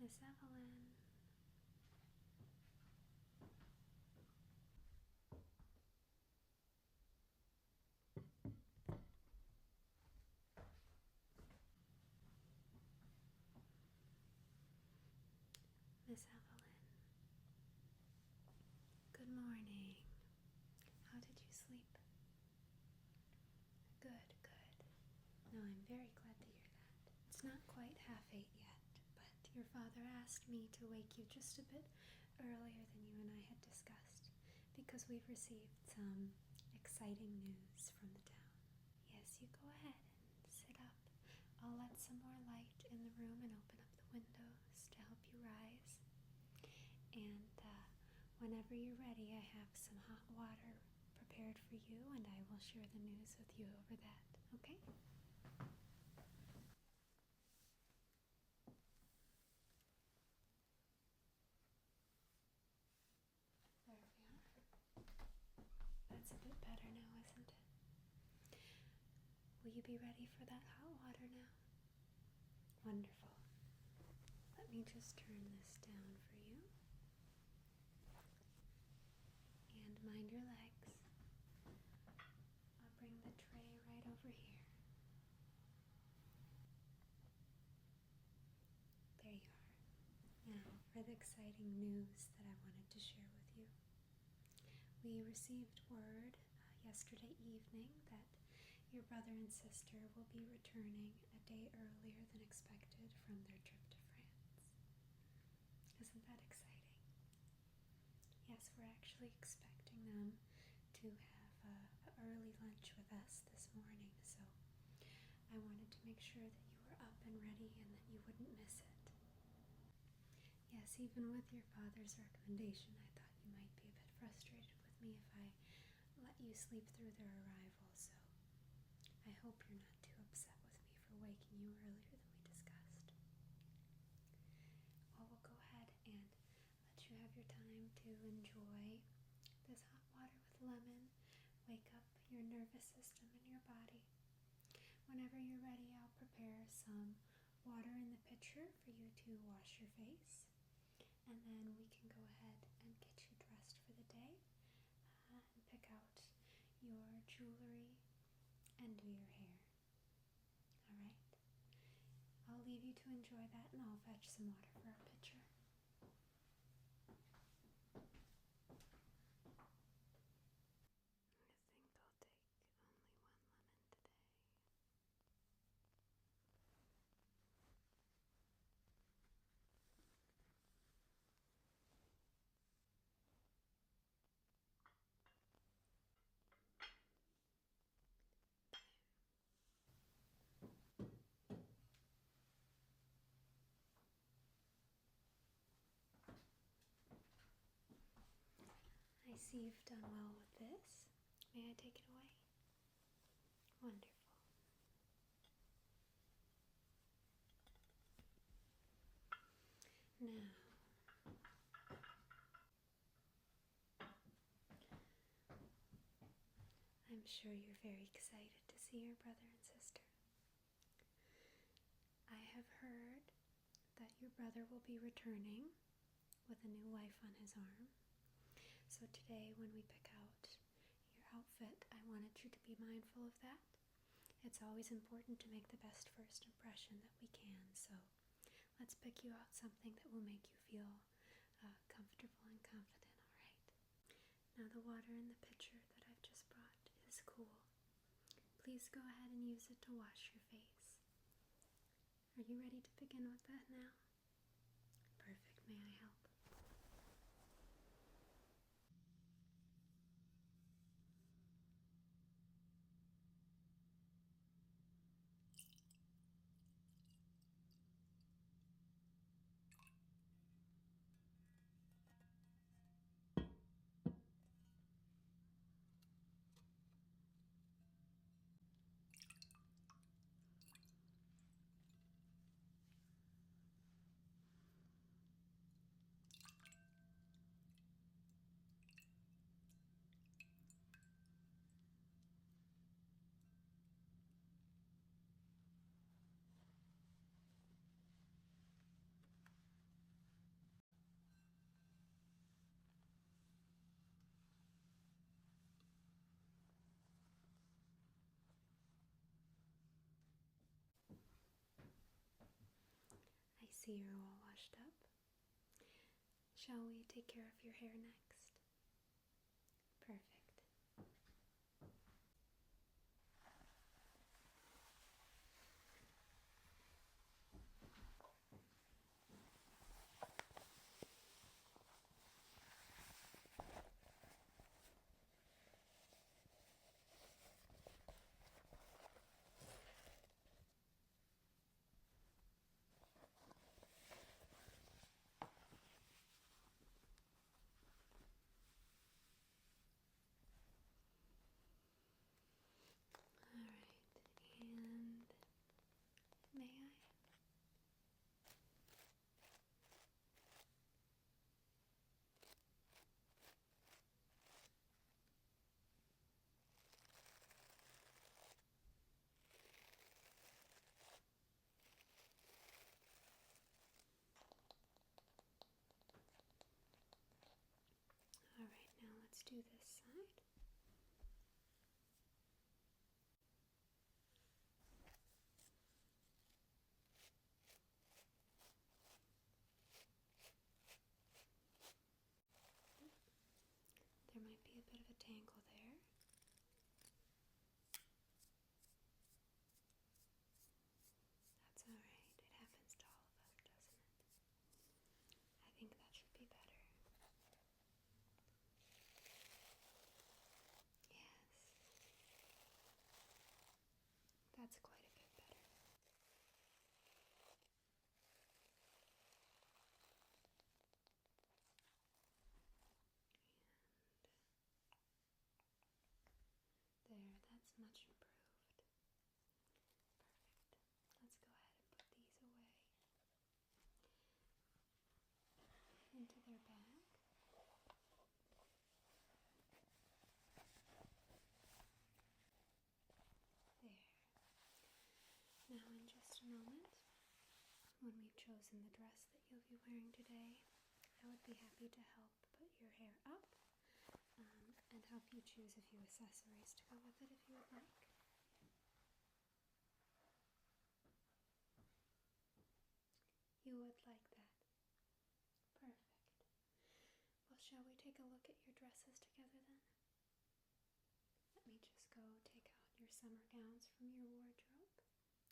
Miss Evelyn. Miss Evelyn. Good morning. How did you sleep? Good, good. No, I'm very glad to hear that. It's not quite 7:30 yet, but your father asked me to wake you just a bit earlier than you and I had discussed, because we've received some exciting news from the town. Yes, you go ahead and sit up. I'll let some more light in the room and open up the windows to help you rise. And whenever you're ready, I have some hot water prepared for you, and I will share the news with you over that, okay? There we are. That's a bit better now, isn't it? Will you be ready for that hot water now? Wonderful. Let me just turn this down for you. And mind your legs. I'll bring the tray right over here. There you are. Now for the exciting news that I wanted to share with you. We received word yesterday evening that your brother and sister will be returning a day earlier than expected from their trip to France. Isn't that exciting? Yes, we're actually expecting them to have an early lunch with us this morning, so I wanted to make sure that you were up and ready and that you wouldn't miss it. Yes, even with your father's recommendation, I thought you might be a bit frustrated with me if I let you sleep through their arrival, so I hope you're not too upset with me for waking you earlier than we discussed. Well, we'll go ahead and let you have your time to enjoy this hot water with lemon, wake up your nervous system and your body. Whenever you're ready, I'll prepare some water in the pitcher for you to wash your face, and then we can go ahead and get you dressed for the day and pick out your jewelry and do your hair. Alright? I'll leave you to enjoy that, and I'll fetch some water for our pitcher. I think I'll take only one lemon today. I see you've done well with this. May I take it away? Wonderful. Now, I'm sure you're very excited to see your brother and sister. I have heard that your brother will be returning with a new wife on his arm. So today, when we pick out your outfit, I wanted you to be mindful of that. It's always important to make the best first impression that we can, so let's pick you out something that will make you feel comfortable and confident, alright? Now the water in the pitcher that I've just brought is cool. Please go ahead and use it to wash your face. Are you ready to begin with that now? Perfect. May I help? see you're all washed up. Shall we take care of your hair next? Perfect. Alright, and may I? Alright, now let's do this side. There might be a bit of a tangle there. That's alright. It happens to all of us, doesn't it? I think that should be better. Yes. That's quite a bit better. There, that's much improved. Perfect. Let's go ahead and put these away into their bag. There. Now in just a moment, when we've chosen the dress that you'll be wearing today, I would be happy to help put your hair up and help you choose a few accessories to go with it if you would like. You would like that? Perfect. Well, shall we take a look at your dresses together then? Let me just go take out your summer gowns from your wardrobe,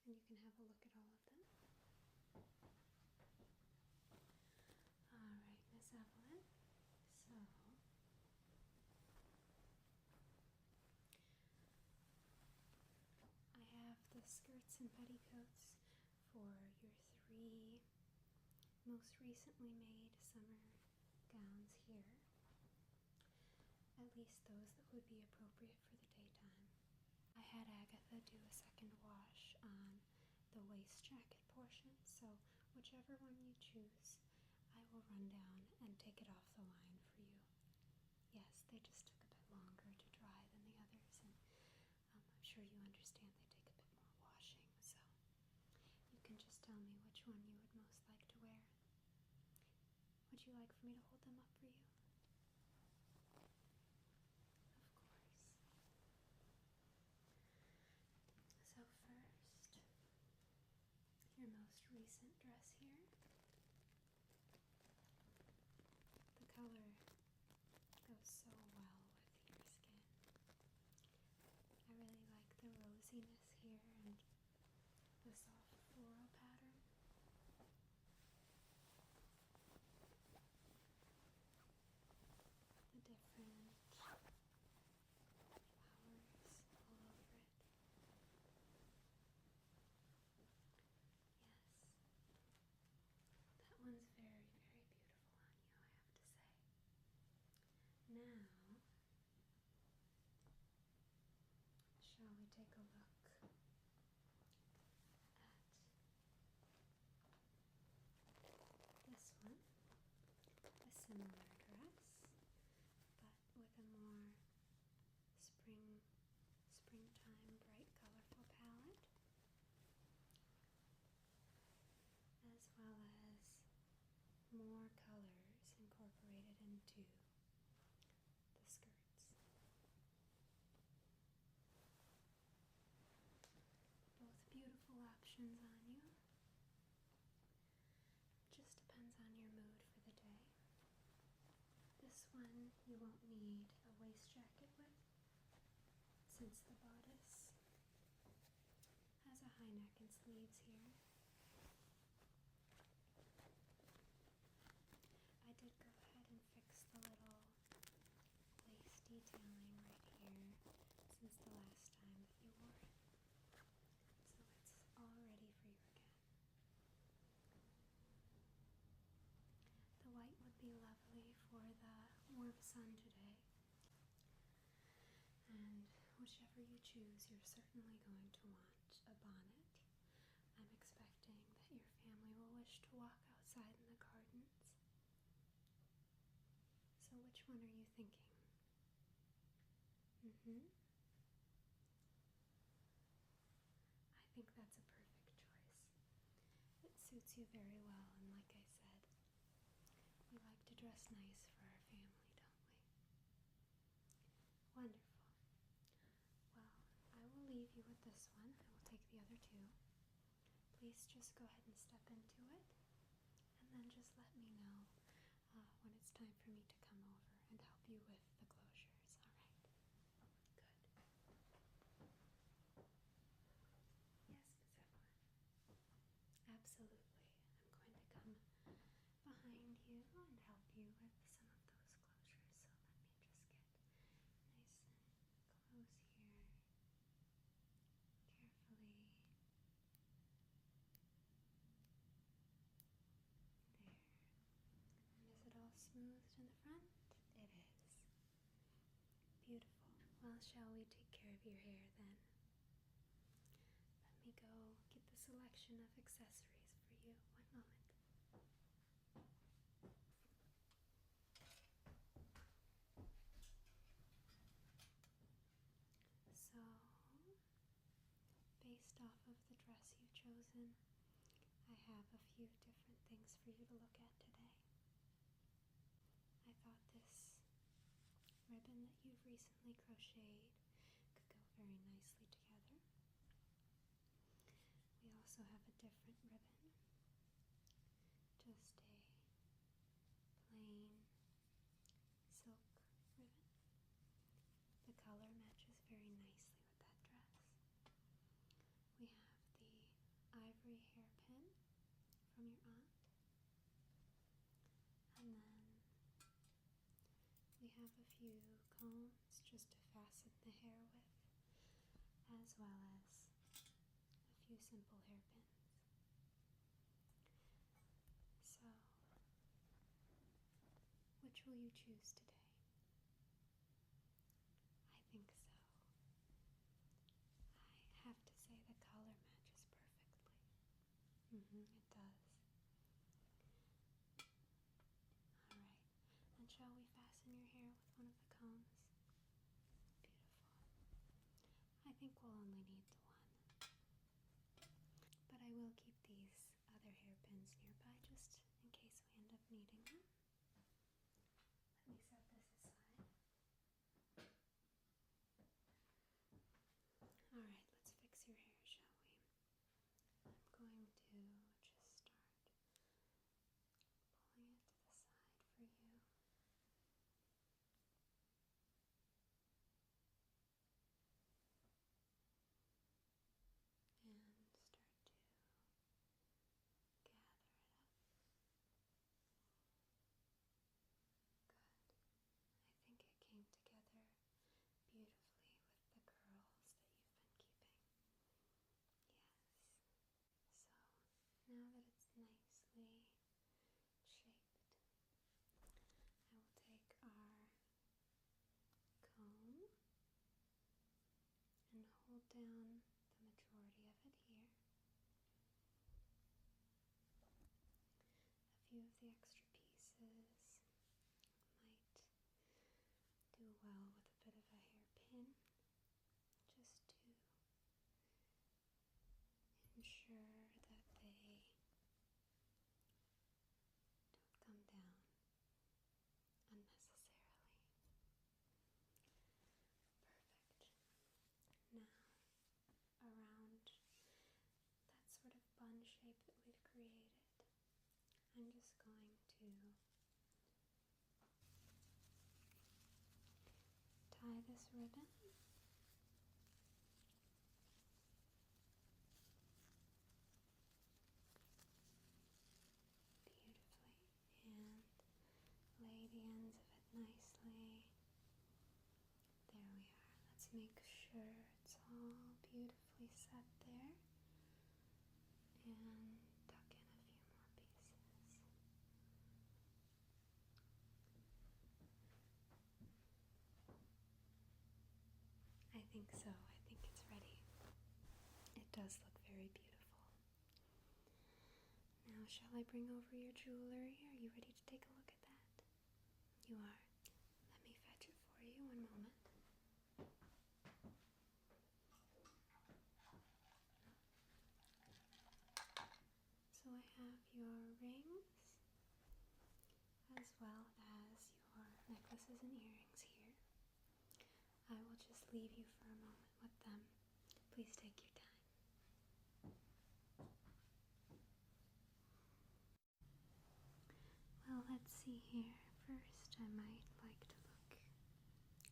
and you can have a look at all of them. Alright, Miss Evelyn. So, I have the skirts and petticoats for your 3 most recently made summer gowns here. At least those that would be appropriate for the daytime. I had Agatha do a second wash on the waist jacket portion, so whichever one you choose, I will run down and take it off the line for you. Yes, they just took a bit longer to dry than the others, and I'm sure you understand they take a bit more washing, so you can just tell me which one you would most like to wear. Would you like for me to hold them up for you? Of course. So first, your most recent dress here. The color goes so well with your skin. I really like the rosiness here and the soft floral pattern. The different flowers all over it. Yes. That one's very, very beautiful on you, I have to say. Now, shall we take a look at this one? A similar dress, but with a more springtime bright colorful palette, as well as more colors incorporated into the skirts. Both beautiful options on you. since the bodice has a high neck and sleeves here, I did go ahead and fix the little lace detailing right here since the last time that you wore it. So it's all ready for you again. The white would be lovely for the warm sun today. And whichever you choose, you're certainly going to want a bonnet. I'm expecting that your family will wish to walk outside in the gardens. So which one are you thinking? I think that's a perfect choice. It suits you very well, and like I said, we like to dress nice for our family, don't we? Wonderful. Well, I will leave you with this one. I will take the other two. Please just go ahead and step into it, and then just let me know when it's time for me to come over and help you with the closures, alright? Good. Yes, Miss Evelyn. Absolutely. I'm going to come behind you and help you with some of those closures. So let me just get nice and close here. Carefully. There. And is it all smoothed in the front? It is. Beautiful. Well, shall we take care of your hair then? Let me go get the selection of accessories for you. One moment. So, based off of the dress you've chosen, I have a few different things for you to look at today. I thought this ribbon that you've recently crocheted could go very nicely together. We also have a different ribbon, just a plain silk ribbon. The color matches very nicely with that dress. We have the ivory hairpin from your aunt. And then we have a few combs just to fasten the hair with, as well as a few simple hairpins. So, which will you choose today? I think so. I have to say the color matches perfectly. It does. Alright, and shall we fasten your hair with one of the combs? Beautiful. I think we'll only need the one. But I will keep these other hairpins nearby just in case we end up needing them. Let me set this aside. Alright, let's fix your hair, shall we? I'm going to just start pulling it to the side for you. And start to gather it up. Good. I think it came together beautifully with the curls that you've been keeping. Yes. So, now that it's nicely shaped, I will take our comb and hold down the majority of it here. A few of the extra pieces might do well with a bit of a hairpin, just to ensure that they don't come down unnecessarily. Perfect. Now, around that sort of bun shape that we'd created, I'm just going to tie this ribbon make sure it's all beautifully set there and tuck in a few more pieces. I think so. I think it's ready. It does look very beautiful. Now, shall I bring over your jewelry? Are you ready to take a look at that? You are. Let me fetch it for you. One moment. So I have your rings as well as your necklaces and earrings here. I will just leave you for a moment with them. Please take your time. Well, let's see here. First, I might like to look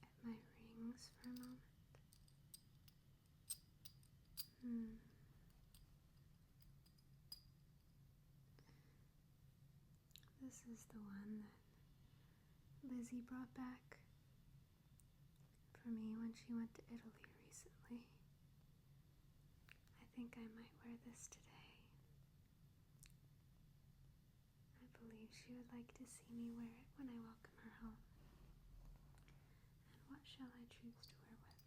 at my rings for a moment. This is the one that Lizzie brought back for me when she went to Italy recently. I think I might wear this today. I believe she would like to see me wear it when I welcome her home. And what shall I choose to wear with it?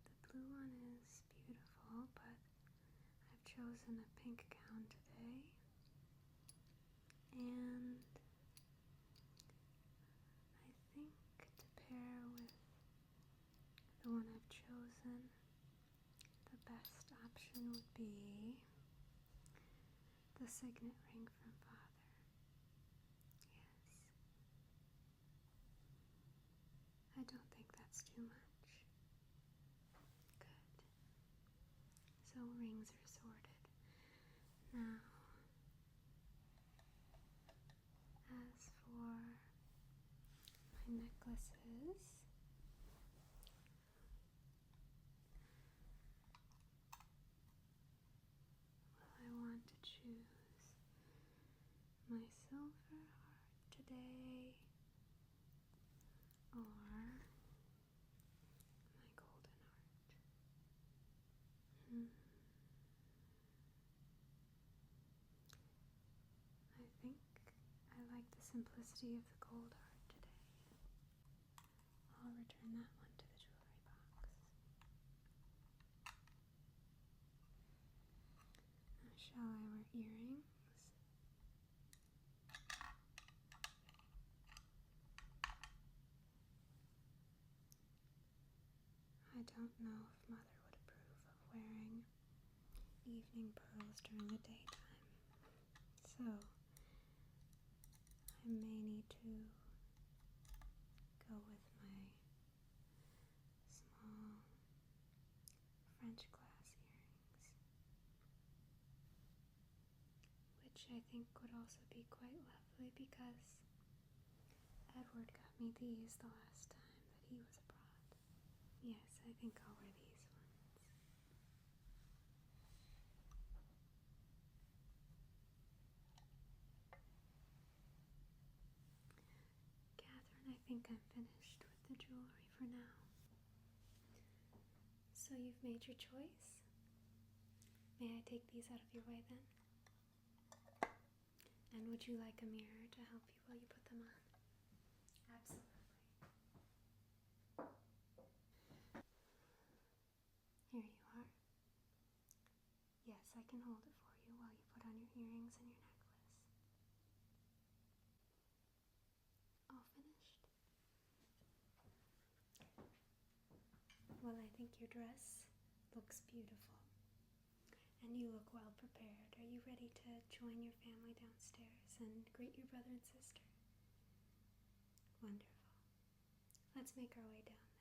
The blue one is beautiful, but I've chosen a pink gown today. And I think to pair with the one I've chosen, the best option would be the signet ring from Father. Yes. I don't think that's too much. Good. So rings are sorted. Now, as for my necklaces, I want to choose my silver heart today or my golden heart. I think I like the simplicity of the gold heart today. I'll return that one to the jewelry box. Now, shall I wear earrings? I don't know if Mother would approve of wearing evening pearls during the daytime, so I may need to go with my small French glass earrings, which I think would also be quite lovely because Edward got me these the last time that he was abroad. Yes, I think I'll wear these ones. Catherine, I think I'm finished with the jewelry for now. So you've made your choice? May I take these out of your way then? And would you like a mirror to help you while you put them on? Absolutely. Here you are. Yes, I can hold it for you while you put on your earrings and your necklace. All finished? Well, I think your dress looks beautiful. And you look well prepared. Are you ready to join your family downstairs and greet your brother and sister? Wonderful. Let's make our way down then.